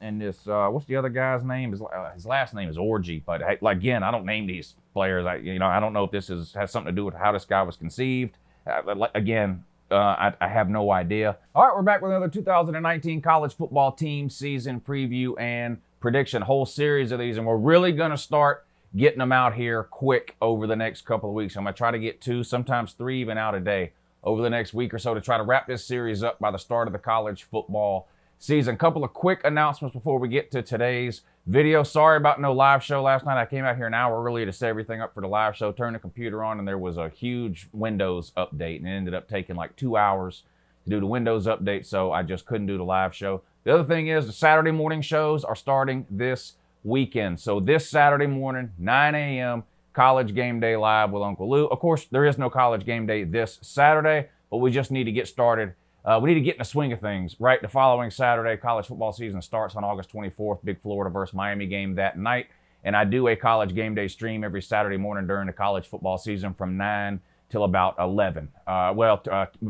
And this, what's the other guy's name? His last name is Orgy. But hey, like, again, I don't name these players. I don't know if this has something to do with how this guy was conceived. I have no idea. All right, we're back with another 2019 college football team season preview and prediction. Whole series of these, and we're really going to start getting them out here quick over the next couple of weeks. I'm going to try to get 2, sometimes 3 even out a day over the next week or so to try to wrap this series up by the start of the college football season. Couple of quick announcements before we get to today's video. Sorry about no live show last night. I came out here an hour early to set everything up for the live show, turned the computer on, and there was a huge Windows update, and it ended up taking like 2 hours to do the Windows update, so I just couldn't do the live show. The other thing is the Saturday morning shows are starting this weekend. So this Saturday morning, 9 a.m., College Game Day Live with Uncle Lou. Of course, there is no College Game Day this Saturday, but we just need to get started. We need to get in the swing of things, right? The following Saturday, college football season starts on August 24th, big Florida versus Miami game that night. And I do a College Game Day stream every Saturday morning during the college football season from 9 till about 11.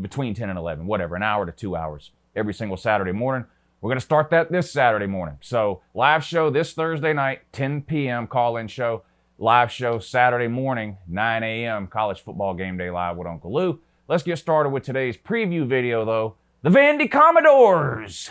Between 10 and 11, whatever, an hour to 2 hours every single Saturday morning. We're going to start that this Saturday morning. So live show this Thursday night, 10 p.m. call-in show. Live show Saturday morning, 9 a.m. College Football Game Day Live with Uncle Lou. Let's get started with today's preview video, though. The Vandy Commodores.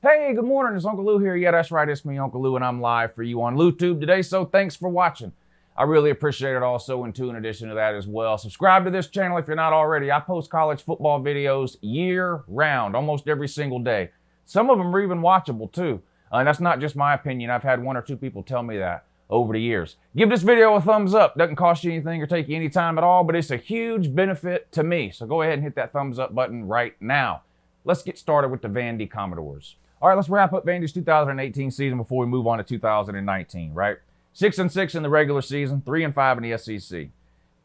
Hey, good morning. It's Uncle Lou here. Yeah, that's right. It's me, Uncle Lou, and I'm live for you on LouTube today, so thanks for watching. I really appreciate it also, and in addition to that as well, subscribe to this channel if you're not already. I post college football videos year-round, almost every single day. Some of them are even watchable, too. And that's not just my opinion. I've had 1 or 2 people tell me that over the years. Give this video a thumbs up. Doesn't cost you anything or take you any time at all, but it's a huge benefit to me. So go ahead and hit that thumbs up button right now. Let's get started with the Vandy Commodores. All right, let's wrap up Vandy's 2018 season before we move on to 2019, right? 6-6 in the regular season, 3-5 in the SEC.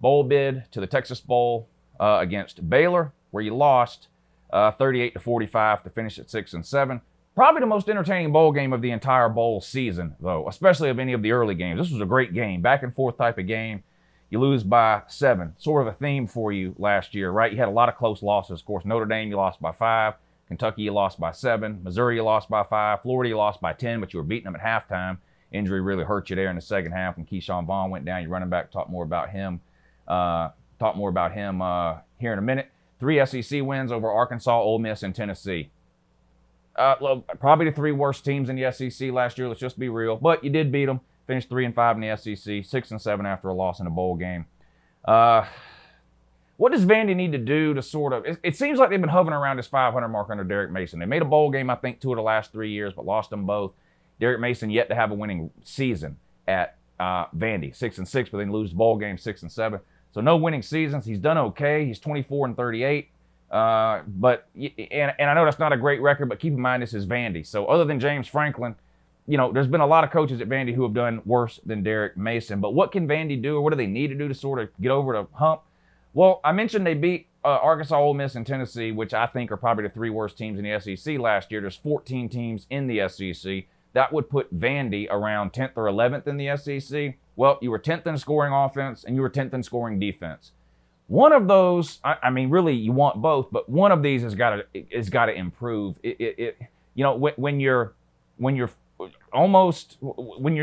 Bowl bid to the Texas Bowl against Baylor, where you lost 38-45 to finish at 6-7. Probably the most entertaining bowl game of the entire bowl season, though, especially of any of the early games. This was a great game, back and forth type of game. You lose by 7, sort of a theme for you last year, right? You had a lot of close losses. Of course, Notre Dame, you lost by 5. Kentucky, you lost by 7. Missouri, you lost by 5. Florida, you lost by 10, but you were beating them at halftime. Injury really hurt you there in the second half when Keyshawn Vaughn went down. Your running back, talk more about him here in a minute. 3 SEC wins over Arkansas, Ole Miss, and Tennessee. Probably the 3 worst teams in the SEC last year. Let's just be real. But you did beat them. Finished 3-5 in the SEC, 6-7 after a loss in a bowl game. What does Vandy need to do to sort of, it seems like they've been hovering around this 500 mark under Derek Mason. They made a bowl game, I think, 2 of the last 3 years, but lost them both. Derek Mason yet to have a winning season at Vandy, 6-6, but then lose the bowl game 6-7. So no winning seasons. He's done okay. He's 24-38. But I know that's not a great record, but keep in mind this is Vandy. So other than James Franklin, you know, there's been a lot of coaches at Vandy who have done worse than Derek Mason. But what can Vandy do, or what do they need to do to sort of get over the hump? Well, I mentioned they beat Arkansas, Ole Miss, and Tennessee, which I think are probably the 3 worst teams in the SEC last year. There's 14 teams in the SEC. That would put Vandy around 10th or 11th in the SEC. Well, you were 10th in scoring offense, and you were 10th in scoring defense. One of those, I mean, really, you want both, but one of these has got to improve. When you're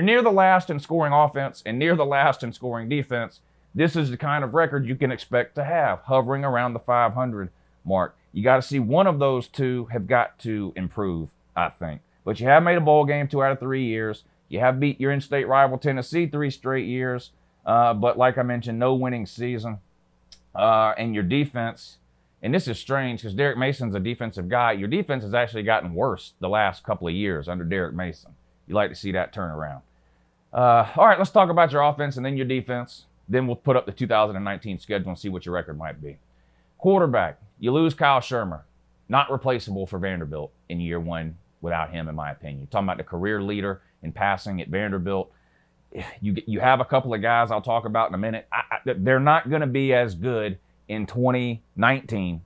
near the last in scoring offense and near the last in scoring defense, this is the kind of record you can expect to have, hovering around the 500 mark. You got to see one of those 2 have got to improve, I think. But you have made a bowl game 2 out of 3 years. You have beat your in-state rival Tennessee 3 straight years. But like I mentioned, no winning season. And your defense, and this is strange because Derek Mason's a defensive guy. Your defense has actually gotten worse the last couple of years under Derek Mason. You like to see that turn around. All right, let's talk about your offense and then your defense. Then we'll put up the 2019 schedule and see what your record might be. Quarterback, you lose Kyle Shermer. Not replaceable for Vanderbilt in year 1 without him, in my opinion. Talking about the career leader in passing at Vanderbilt. You have a couple of guys I'll talk about in a minute. They're not going to be as good in 2019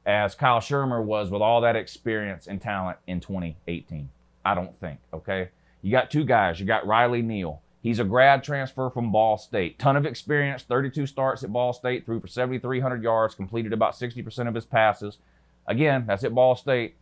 as Kyle Shermer was with all that experience and talent in 2018. I don't think, okay? You got two guys. You got Riley Neal. He's a grad transfer from Ball State. Ton of experience, 32 starts at Ball State, threw for 7,300 yards, completed about 60% of his passes. Again, that's at Ball State.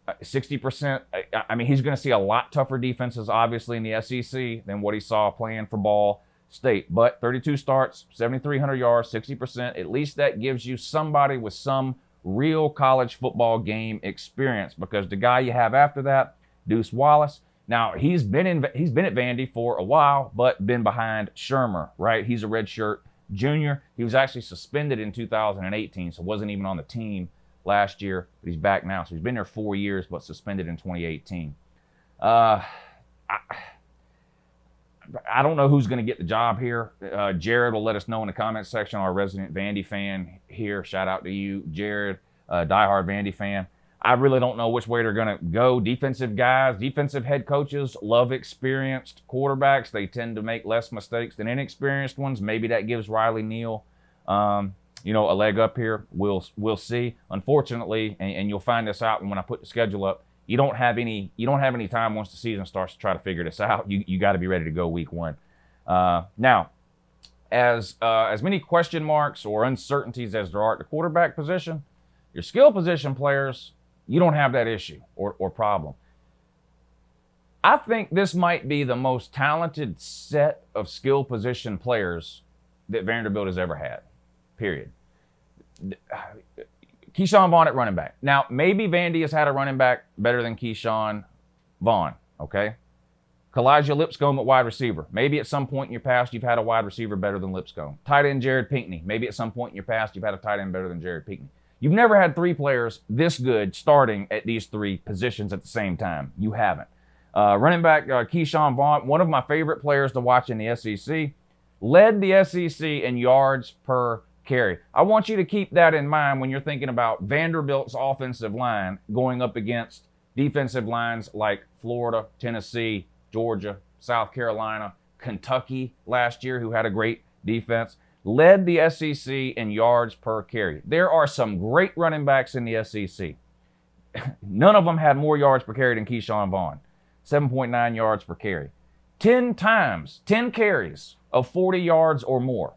60%. I mean, he's going to see a lot tougher defenses, obviously, in the SEC than what he saw playing for Ball State. But 32 starts, 7,300 yards, 60%. At least that gives you somebody with some real college football game experience, because the guy you have after that, Deuce Wallace, now he's been at Vandy for a while, but been behind Shermer, right? He's a redshirt junior. He was actually suspended in 2018, so wasn't even on the team last year, but he's back now. So he's been there 4 years, but suspended in 2018. I don't know who's going to get the job here. Jared will let us know in the comments section, our resident Vandy fan here. Shout out to you, Jared, diehard Vandy fan. I really don't know which way they're going to go. Defensive guys, defensive head coaches love experienced quarterbacks. They tend to make less mistakes than inexperienced ones. Maybe that gives Riley Neal a leg up here. We'll see. Unfortunately, and you'll find this out when I put the schedule up, you don't have any time once the season starts to try to figure this out. You got to be ready to go week one. Now, as many question marks or uncertainties as there are at the quarterback position, your skill position players, you don't have that issue or problem. I think this might be the most talented set of skill position players that Vanderbilt has ever had. Period. Keyshawn Vaughn at running back. Now, maybe Vandy has had a running back better than Keyshawn Vaughn, okay? Kalijah Lipscomb at wide receiver. Maybe at some point in your past you've had a wide receiver better than Lipscomb. Tight end Jared Pinkney. Maybe at some point in your past you've had a tight end better than Jared Pinkney. You've never had three players this good starting at these three positions at the same time. You haven't. Running back Keyshawn Vaughn, one of my favorite players to watch in the SEC, led the SEC in yards per carry. I want you to keep that in mind when you're thinking about Vanderbilt's offensive line going up against defensive lines like Florida, Tennessee, Georgia, South Carolina, Kentucky last year, who had a great defense. Led the SEC in yards per carry. There are some great running backs in the SEC. None of them had more yards per carry than Keyshawn Vaughn. 7.9 yards per carry. 10 carries of 40 yards or more.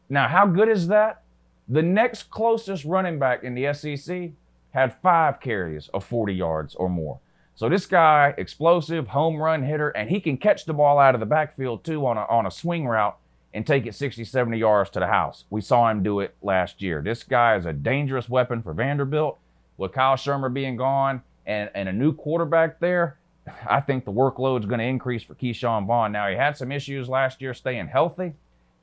Now, how good is that? The next closest running back in the SEC had 5 carries of 40 yards or more. So this guy, explosive, home run hitter, and he can catch the ball out of the backfield too on a swing route and take it 60, 70 yards to the house. We saw him do it last year. This guy is a dangerous weapon for Vanderbilt. With Kyle Shermer being gone and a new quarterback there, I think the workload is going to increase for Keyshawn Vaughn. Now, he had some issues last year staying healthy.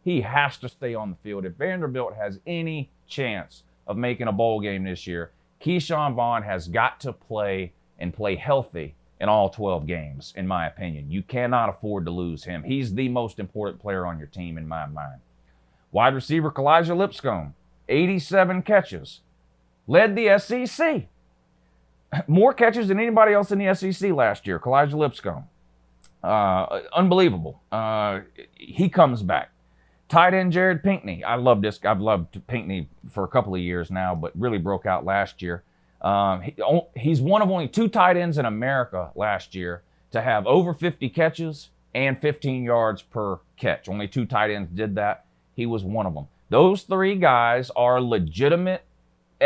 He has to stay on the field. If Vanderbilt has any chance of making a bowl game this year, Keyshawn Vaughn has got to play and play healthy in all 12 games, in my opinion. You cannot afford to lose him. He's the most important player on your team, in my mind. Wide receiver Kalijah Lipscomb, 87 catches. Led the SEC. More catches than anybody else in the SEC last year, Kalijah Lipscomb. Unbelievable. He comes back. Tight end Jared Pinkney. I love this. I've loved Pinkney for a couple of years now, but really broke out last year. He's one of only 2 tight ends in America last year to have over 50 catches and 15 yards per catch. Only 2 tight ends did that. He was one of them. Those 3 guys are legitimate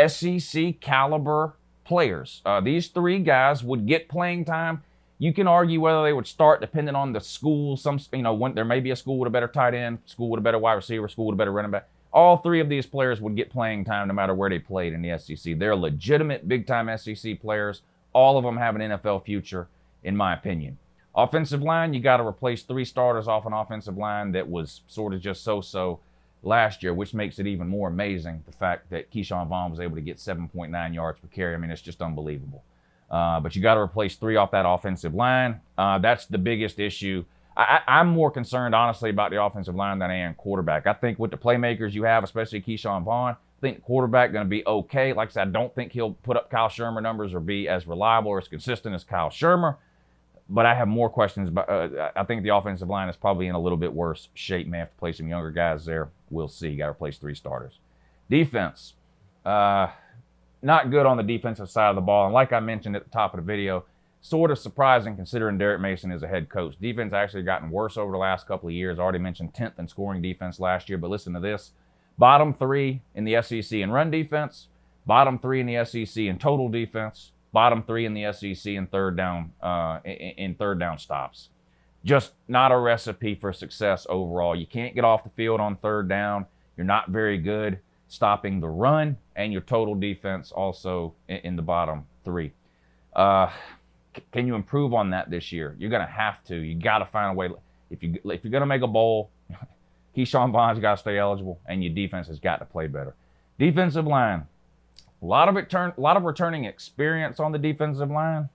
SEC caliber players. These 3 guys would get playing time. You can argue whether they would start depending on the school. There may be a school with a better tight end, school with a better wide receiver, school with a better running back. All 3 of these players would get playing time no matter where they played in the SEC. They're legitimate big-time SEC players. All of them have an NFL future, in my opinion. Offensive line, you got to replace 3 starters off an offensive line that was sort of just so-so last year, which makes it even more amazing, the fact that Keyshawn Vaughn was able to get 7.9 yards per carry. I mean, it's just unbelievable. But you got to replace 3 off that offensive line. That's the biggest issue. I'm more concerned, honestly, about the offensive line than I am quarterback. I think with the playmakers you have, especially Keyshawn Vaughn, I think quarterback going to be okay. Like I said, I don't think he'll put up Kyle Shermer numbers or be as reliable or as consistent as Kyle Shermer. But I have more questions. But I think the offensive line is probably in a little bit worse shape. May have to play some younger guys there. We'll see. Got to replace 3 starters. Defense. Not good on the defensive side of the ball. And like I mentioned at the top of the video, sort of surprising considering Derek Mason is a head coach. Defense actually gotten worse over the last couple of years. I already mentioned 10th in scoring defense last year. But listen to this. Bottom 3 in the SEC in run defense. Bottom 3 in the SEC in total defense. Bottom 3 in the SEC in third down stops. Just not a recipe for success overall. You can't get off the field on third down. You're not very good stopping the run, and your total defense also in the bottom 3. Can you improve on that this year? You're going to have to. You got to find a way. If you're going to make a bowl, Keyshawn Vaughn's got to stay eligible, and your defense has got to play better. Defensive line. A lot of returning experience on the defensive line.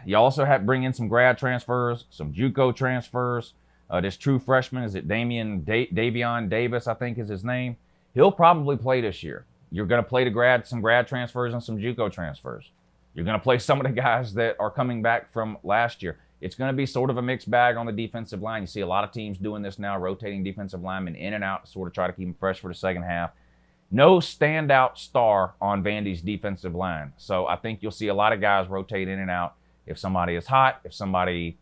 You also have to bring in some grad transfers, some JUCO transfers. This true freshman, is it Davion Davis, I think is his name. He'll probably play this year. You're going to play some grad transfers and some JUCO transfers. You're going to play some of the guys that are coming back from last year. It's going to be sort of a mixed bag on the defensive line. You see a lot of teams doing this now, rotating defensive linemen in and out to sort of try to keep them fresh for the second half. No standout star on Vandy's defensive line. So I think you'll see a lot of guys rotate in and out. If somebody is hot, if somebody,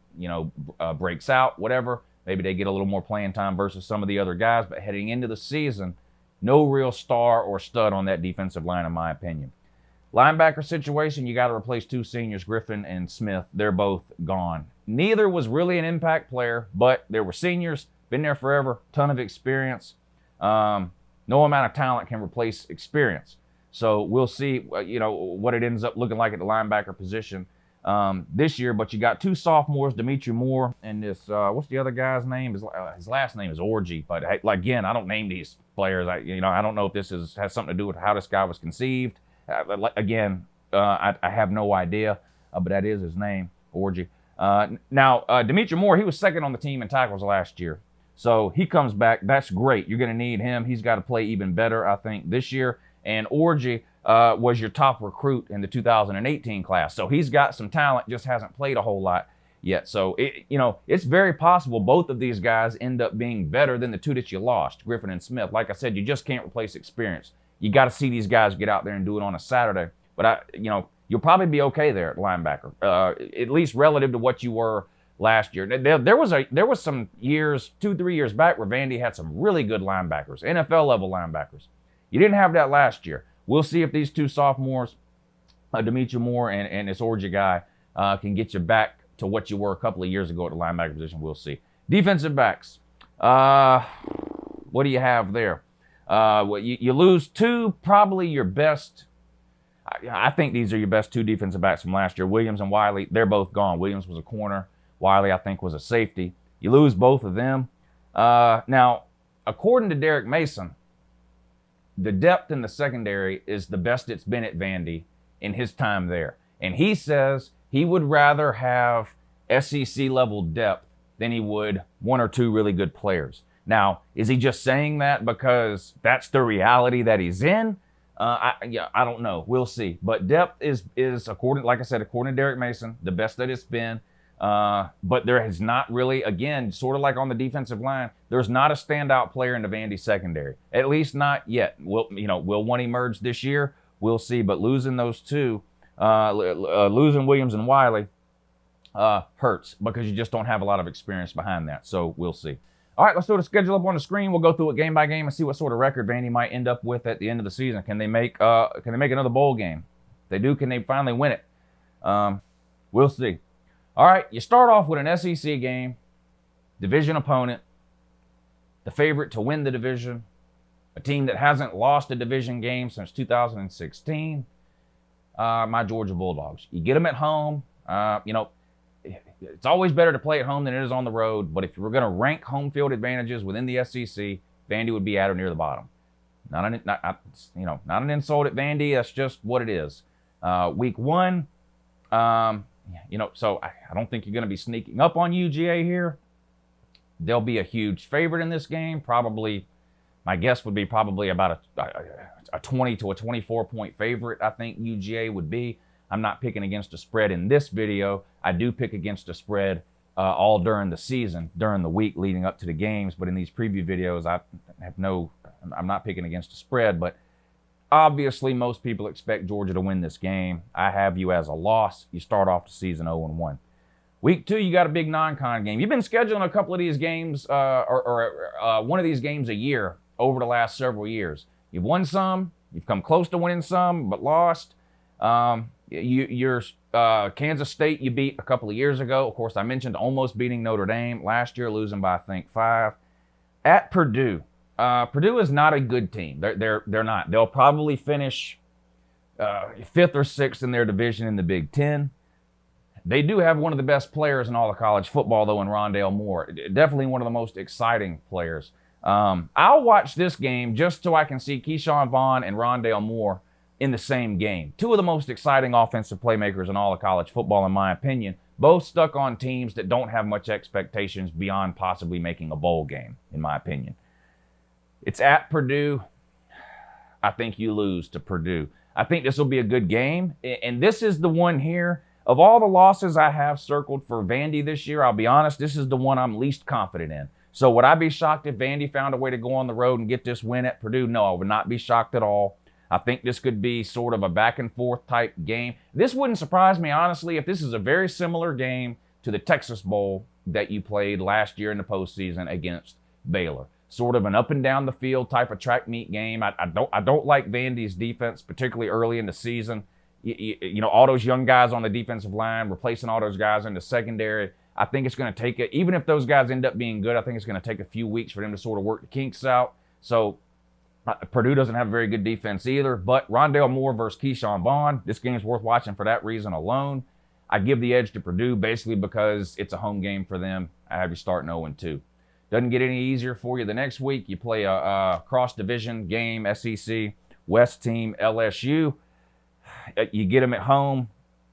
breaks out, whatever, maybe they get a little more playing time versus some of the other guys. But heading into the season, no real star or stud on that defensive line, in my opinion. Linebacker situation, you got to replace 2 seniors, Griffin and Smith. They're both gone. Neither was really an impact player, but they were seniors, been there forever, ton of experience. No amount of talent can replace experience. So we'll see, what it ends up looking like at the linebacker position this year. But you got 2 sophomores, Dimitri Moore and this, what's the other guy's name? His last name is Orgy. But again, I don't name these players. I don't know if this has something to do with how this guy was conceived. Again, I have no idea, but that is his name, Orgy. Now, Dimitri Moore, he was second on the team in tackles last year. So he comes back. That's great. You're going to need him. He's got to play even better, I think, this year. And Orgy was your top recruit in the 2018 class. So he's got some talent, just hasn't played a whole lot yet. So, it's very possible both of these guys end up being better than the 2 that you lost, Griffin and Smith. Like I said, you just can't replace experience. You got to see these guys get out there and do it on a Saturday. But, you'll probably be okay there at linebacker, at least relative to what you were last year. There was some years, 2-3 years back, where Vandy had some really good linebackers, NFL level linebackers. You didn't have that last year. We'll see if these 2 sophomores, Dimitri Moore and this Orgy guy, can get you back to what you were a couple of years ago at the linebacker position. We'll see. Defensive backs. What do you have there? You lose 2, probably your best. I think these are your best 2 defensive backs from last year. Williams and Wiley, they're both gone. Williams was a corner. Wiley, I think, was a safety. You lose both of them. Now, according to Derek Mason, the depth in the secondary is the best it's been at Vandy in his time there. And he says he would rather have SEC-level depth than he would 1 or 2 really good players. Now, is he just saying that because that's the reality that he's in? I don't know. We'll see. But depth is according to Derek Mason, the best that it's been. But there has not really, again, sort of like on the defensive line, there's not a standout player in the Vandy secondary, at least not yet. Will one emerge this year? We'll see. But losing those 2, losing Williams and Wiley, hurts because you just don't have a lot of experience behind that. So we'll see. All right, let's throw the schedule up on the screen. We'll go through it game by game and see what sort of record Vandy might end up with at the end of the season. Can they make another bowl game? If they do, can they finally win it? We'll see. All right, you start off with an SEC game, division opponent, the favorite to win the division, a team that hasn't lost a division game since 2016, my Georgia Bulldogs. You get them at home. It's always better to play at home than it is on the road, but if you were going to rank home field advantages within the SEC, Vandy would be at or near the bottom. Not an insult at Vandy. That's just what it is. Week 1, so I don't think you're going to be sneaking up on UGA here. They'll be a huge favorite in this game. Probably, my guess would be probably about a 20 to a 24 point favorite. I think UGA would be. I'm not picking against a spread in this video. I do pick against a spread all during the season, during the week leading up to the games. But in these preview videos, I'm not picking against a spread. But obviously, most people expect Georgia to win this game. I have you as a loss. You start off the season 0-1. Week 2, you got a big non-con game. You've been scheduling a couple of these games, one of these games a year over the last several years. You've won some, you've come close to winning some, but lost. You're Kansas State you beat a couple of years ago. Of course, I mentioned almost beating Notre Dame last year, losing by, I think, 5. At Purdue. Purdue is not a good team. They're not. They'll probably finish 5th or 6th in their division in the Big Ten. They do have one of the best players in all of college football, though, in Rondale Moore. Definitely one of the most exciting players. I'll watch this game just so I can see Keyshawn Vaughn and Rondale Moore in the same game. 2 of the most exciting offensive playmakers in all of college football, in my opinion. Both stuck on teams that don't have much expectations beyond possibly making a bowl game, in my opinion. It's at Purdue. I think you lose to Purdue. I think this will be a good game. And this is the one here. Of all the losses I have circled for Vandy this year, I'll be honest, this is the one I'm least confident in. So would I be shocked if Vandy found a way to go on the road and get this win at Purdue? No, I would not be shocked at all. I think this could be sort of a back-and-forth type game. This wouldn't surprise me, honestly, if this is a very similar game to the Texas Bowl that you played last year in the postseason against Baylor. Sort of an up-and-down-the-field type of track meet game. I don't like Vandy's defense, particularly early in the season. You know, all those young guys on the defensive line, replacing all those guys in the secondary. I think it's going to take it, even if those guys end up being good, I think it's going to take a few weeks for them to sort of work the kinks out. So Purdue doesn't have a very good defense either, but Rondale Moore versus Keyshawn Vaughn, this game's worth watching for that reason alone. I give the edge to Purdue basically because it's a home game for them. I have you starting 0-2. Doesn't get any easier for you. The next week, you play a cross-division game, SEC West team, LSU. You get them at home.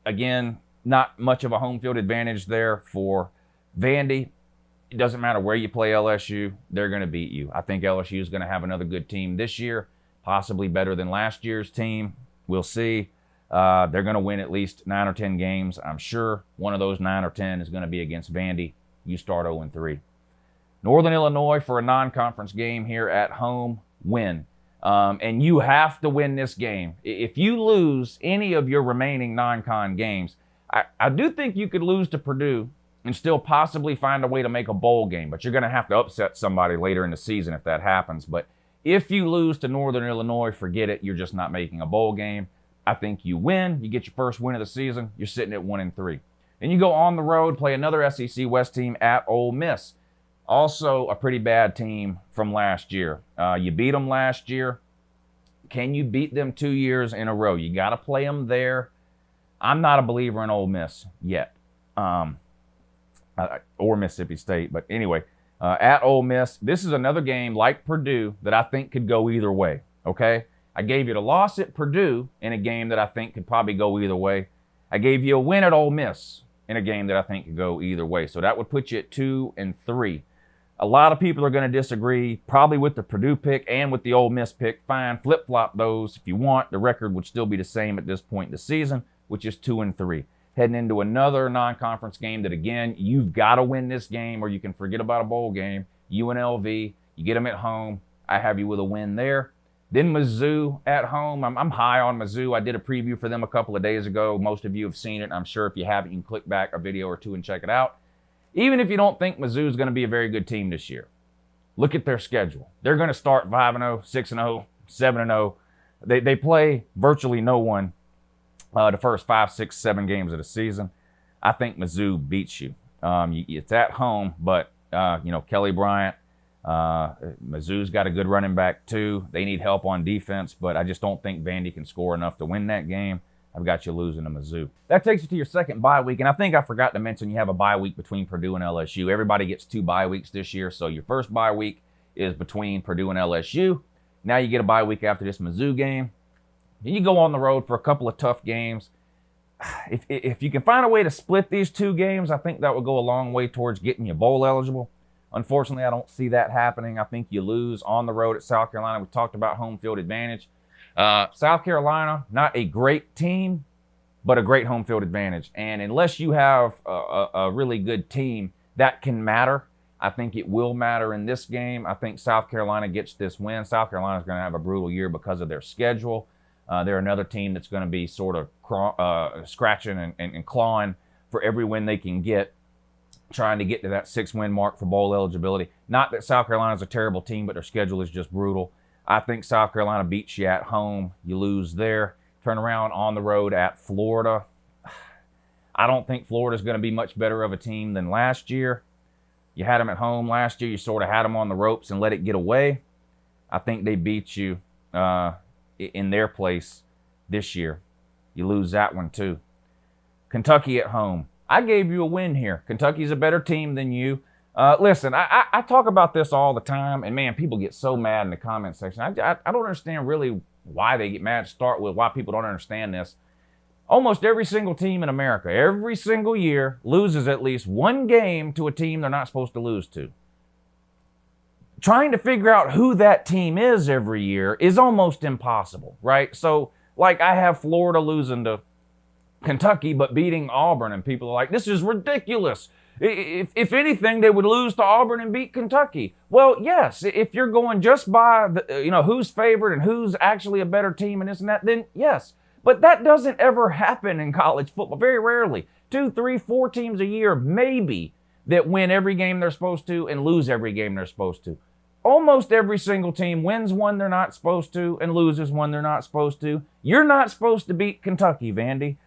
Again, not much of a home field advantage there for Vandy. It doesn't matter where you play LSU, they're going to beat you. I think LSU is going to have another good team this year, possibly better than last year's team. We'll see. They're going to win at least 9 or 10 games. I'm sure one of those 9 or 10 is going to be against Vandy. You start 0-3. Northern Illinois for a non-conference game here at home, win. And you have to win this game. If you lose any of your remaining non-con games, I do think you could lose to Purdue and still possibly find a way to make a bowl game. But you're going to have to upset somebody later in the season if that happens. But if you lose to Northern Illinois, forget it. You're just not making a bowl game. I think you win. You get your first win of the season. You're sitting at 1-3. Then you go on the road, play another SEC West team at Ole Miss. Also a pretty bad team from last year. You beat them last year. Can you beat them 2 years in a row? You got to play them there. I'm not a believer in Ole Miss yet, or Mississippi State. But anyway, at Ole Miss, this is another game like Purdue that I think could go either way, okay? I gave you the loss at Purdue in a game that I think could probably go either way. I gave you a win at Ole Miss in a game that I think could go either way. So that would put you at 2-3. A lot of people are going to disagree, probably with the Purdue pick and with the Ole Miss pick. Fine, flip-flop those if you want. The record would still be the same at this point in the season, which is 2-3. Heading into another non-conference game that, again, you've got to win this game or you can forget about a bowl game. UNLV, you get them at home. I have you with a win there. Then Mizzou at home. I'm high on Mizzou. I did a preview for them a couple of days ago. Most of you have seen it. I'm sure if you haven't, you can click back a video or two and check it out. Even if you don't think Mizzou is going to be a very good team this year, look at their schedule. They're going to start 5-0, 6-0, 7-0. They play virtually no one the first 5, 6, 7 games of the season. I think Mizzou beats you. It's at home, but, Kelly Bryant, Mizzou's got a good running back too. They need help on defense, but I just don't think Vandy can score enough to win that game. I've got you losing to Mizzou. That takes you to your second bye week, and I think I forgot to mention you have a bye week between Purdue and LSU. Everybody gets 2 bye weeks this year, so your first bye week is between Purdue and LSU. Now you get a bye week after this Mizzou game. Then you go on the road for a couple of tough games. If you can find a way to split these 2 games, I think that would go a long way towards getting you bowl eligible. Unfortunately, I don't see that happening. I think you lose on the road at South Carolina. We talked about home field advantage. South Carolina, not a great team, but a great home field advantage. And unless you have a really good team, that can matter. I think it will matter in this game. I think South Carolina gets this win. South Carolina is going to have a brutal year because of their schedule. They're another team that's going to be sort of scratching and clawing for every win they can get, trying to get to that 6-win mark for bowl eligibility. Not that South Carolina is a terrible team, but their schedule is just brutal. I think South Carolina beats you at home. You lose there. Turn around on the road at Florida. I don't think Florida is going to be much better of a team than last year. You had them at home last year. You sort of had them on the ropes and let it get away. I think they beat you in their place this year. You lose that one too. Kentucky at home. I gave you a win here. Kentucky's a better team than you. Listen, I talk about this all the time, and man, people get so mad in the comment section. I don't understand really why they get mad to start with, why people don't understand this. Almost every single team in America, every single year, loses at least one game to a team they're not supposed to lose to. Trying to figure out who that team is every year is almost impossible, right? So, like, I have Florida losing to Kentucky but beating Auburn, and people are like, this is ridiculous. If anything, they would lose to Auburn and beat Kentucky. Well, yes, if you're going just by who's favored and who's actually a better team and this and that, then yes. But that doesn't ever happen in college football. Very rarely. 2, 3, 4 teams a year, maybe, that win every game they're supposed to and lose every game they're supposed to. Almost every single team wins one they're not supposed to and loses one they're not supposed to. You're not supposed to beat Kentucky, Vandy.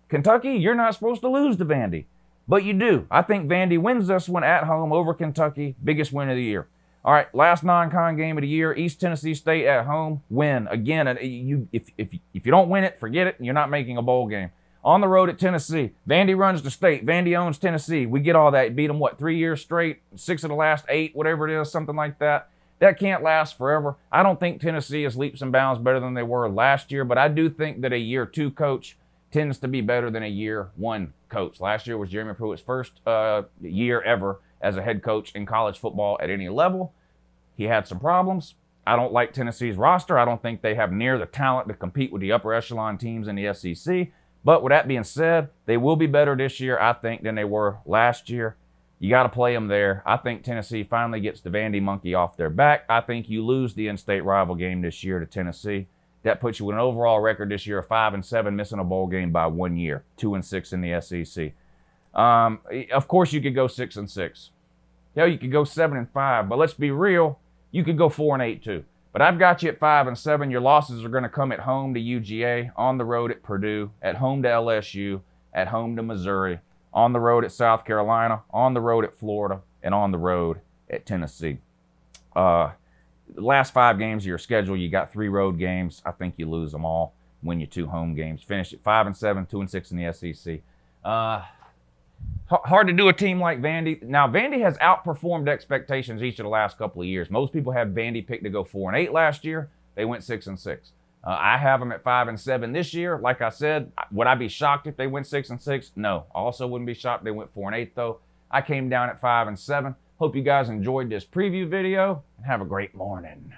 Kentucky, you're not supposed to lose to Vandy. But you do. I think Vandy wins this one at home over Kentucky. Biggest win of the year. All right, last non-con game of the year, East Tennessee State at home, win. Again, if you don't win it, forget it, you're not making a bowl game. On the road at Tennessee, Vandy runs the state. Vandy owns Tennessee. We get all that. Beat them, 3 years straight, 6 of the last 8, whatever it is, something like that. That can't last forever. I don't think Tennessee is leaps and bounds better than they were last year, but I do think that a year 2 coach tends to be better than a year 1 coach. Last year was Jeremy Pruitt's first year ever as a head coach in college football at any level. He had some problems. I don't like Tennessee's roster. I don't think they have near the talent to compete with the upper echelon teams in the SEC. But with that being said, they will be better this year, I think, than they were last year. You got to play them there. I think Tennessee finally gets the Vandy monkey off their back. I think you lose the in-state rival game this year to Tennessee. That puts you with an overall record this year of 5-7, missing a bowl game by 1 year, 2-6 in the SEC. Of course, you could go 6-6. Hell, you could go 7-5. But let's be real, you could go 4-8 too. But I've got you at 5-7. Your losses are going to come at home to UGA, on the road at Purdue, at home to LSU, at home to Missouri, on the road at South Carolina, on the road at Florida, and on the road at Tennessee. The last 5 games of your schedule, you got 3 road games. I think you lose them all. Win your 2 home games. Finish at 5-7, 2-6 in the SEC. Hard to do a team like Vandy. Now, Vandy has outperformed expectations each of the last couple of years. Most people had Vandy picked to go 4-8 last year. They went 6-6. I have them at 5-7 this year. Like I said, would I be shocked if they went 6-6? No. I also wouldn't be shocked if they went 4-8 though. I came down at 5-7. Hope you guys enjoyed this preview video and have a great morning.